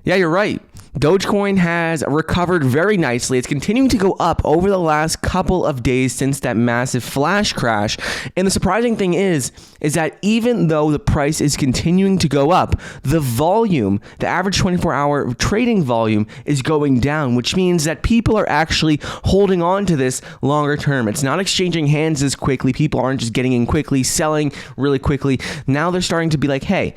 Yeah, you're right. Dogecoin has recovered very nicely. It's continuing to go up over the last couple of days since that massive flash crash. And the surprising thing is that even though the price is continuing to go up, the volume, the average 24-hour trading volume is going down, which means that people are actually holding on to this longer term. It's not exchanging hands as quickly. People aren't just getting in quickly, selling really quickly. Now they're starting to be like, hey,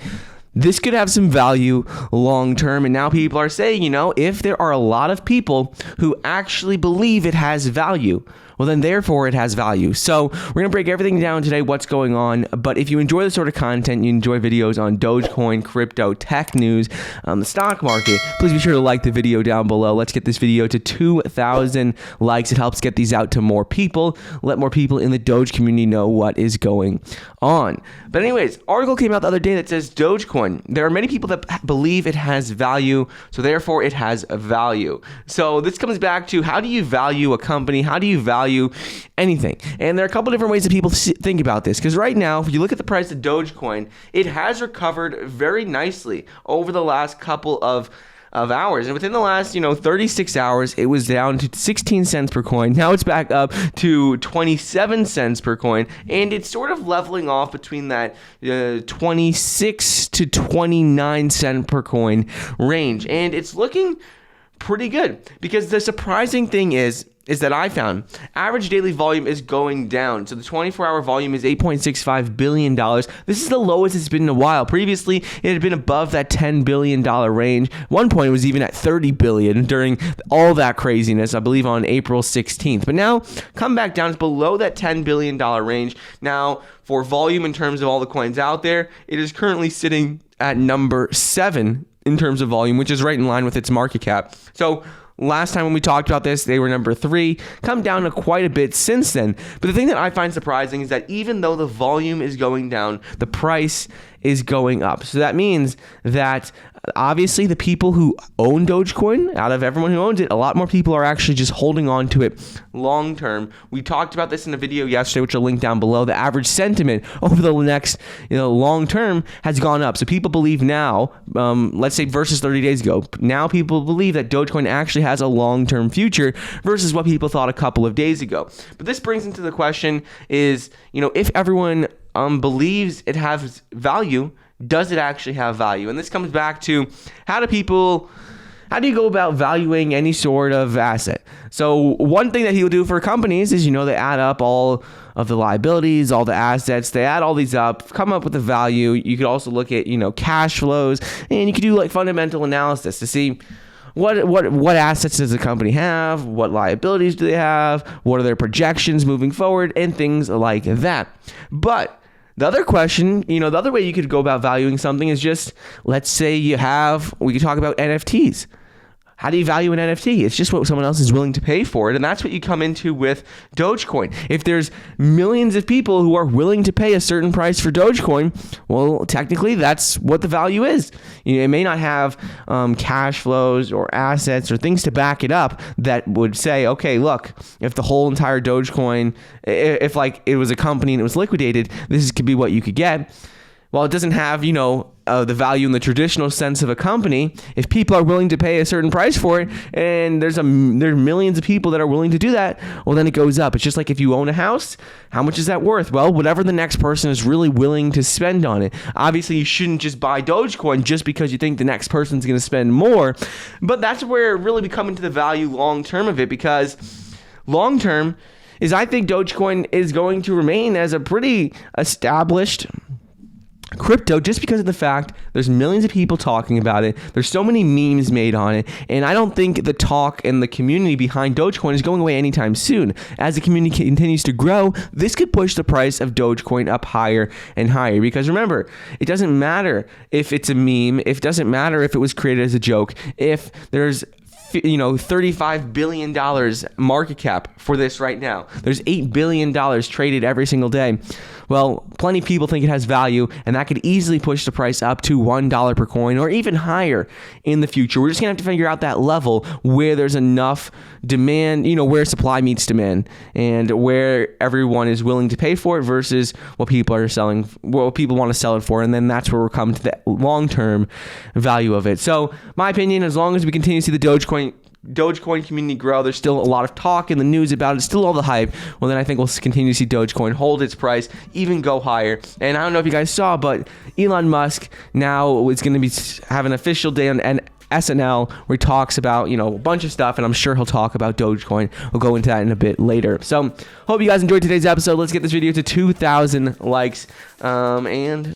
this could have some value long term. And now people are saying, if there are a lot of people who actually believe it has value, well, then therefore it has value. So we're going to break everything down today, what's going on. But if you enjoy this sort of content, you enjoy videos on Dogecoin, crypto, tech news, the stock market, please be sure to like the video down below. Let's get this video to 2,000 likes. It helps get these out to more people. Let more people in the Doge community know what is going on. But anyways, article came out the other day that says Dogecoin. There are many people that believe it has value, so therefore it has a value. So this comes back to, how do you value a company? How do you value anything? And there are a couple different ways that people think about this, because right now, if you look at the price of Dogecoin, it has recovered very nicely over the last couple of hours. And within the last, 36 hours, it was down to 16 cents per coin. Now it's back up to 27 cents per coin. And it's sort of leveling off between that 26 to 29 cent per coin range. And it's looking pretty good, because the surprising thing is that I found average daily volume is going down. So the 24-hour volume is $8.65 billion. This is the lowest it's been in a while. Previously, it had been above that $10 billion range. At one point, it was even at $30 billion during all that craziness, I believe on April 16th. But now, come back down, it's below that $10 billion range. Now, for volume in terms of all the coins out there, it is currently sitting at number 7 in terms of volume, which is right in line with its market cap. So last time when we talked about this, they were number 3, come down to quite a bit since then. But the thing that I find surprising is that even though the volume is going down, the price is going up. So that means that obviously the people who own Dogecoin, out of everyone who owns it, a lot more people are actually just holding on to it long term. We talked about this in a video yesterday, which I'll link down below. The average sentiment over the next long term has gone up. So people believe now, let's say versus 30 days ago, now people believe that Dogecoin actually has a long-term future versus what people thought a couple of days ago. But this brings into the question is, if everyone believes it has value, does it actually have value? And this comes back to, how do you go about valuing any sort of asset? So one thing that he'll do for companies is, they add up all of the liabilities, all the assets, they add all these up, come up with a value. You could also look at, cash flows, and you could do like fundamental analysis to see what assets does the company have, what liabilities do they have, what are their projections moving forward, and things like that. But the other question, the other way you could go about valuing something is just, let's say we could talk about NFTs. How do you value an NFT? It's just what someone else is willing to pay for it. And that's what you come into with Dogecoin. If there's millions of people who are willing to pay a certain price for Dogecoin, well, technically that's what the value is. It may not have cash flows or assets or things to back it up that would say, okay, look, if the whole entire Dogecoin, if like it was a company and it was liquidated, this could be what you could get. Well, it doesn't have, the value in the traditional sense of a company. If people are willing to pay a certain price for it, and there's millions of people that are willing to do that, well, then it goes up. It's just like if you own a house, how much is that worth? Well, whatever the next person is really willing to spend on it. Obviously, you shouldn't just buy Dogecoin just because you think the next person's going to spend more. But that's where it really come into the value long term of it, because long term is, I think Dogecoin is going to remain as a pretty established crypto, just because of the fact there's millions of people talking about it. There's so many memes made on it, and I don't think the talk and the community behind Dogecoin is going away anytime soon. As the community continues to grow, this could push the price of Dogecoin up higher and higher, because remember, it doesn't matter if it's a meme, it doesn't matter if it was created as a joke. If there's $35 billion market cap for this right now. There's $8 billion traded every single day. Well, plenty of people think it has value, and that could easily push the price up to $1 per coin or even higher in the future. We're just going to have to figure out that level where there's enough demand, where supply meets demand and where everyone is willing to pay for it versus what people are selling, what people want to sell it for. And then that's where we're coming to the long-term value of it. So my opinion, as long as we continue to see the Dogecoin community grow, there's still a lot of talk in the news about it, still all the hype, well, then I think we'll continue to see Dogecoin hold its price, even go higher. And I don't know if you guys saw, but Elon Musk now is going to be have an official day on SNL where he talks about, a bunch of stuff, and I'm sure he'll talk about Dogecoin. We'll go into that in a bit later. So hope you guys enjoyed today's episode. Let's get this video to 2,000 likes, and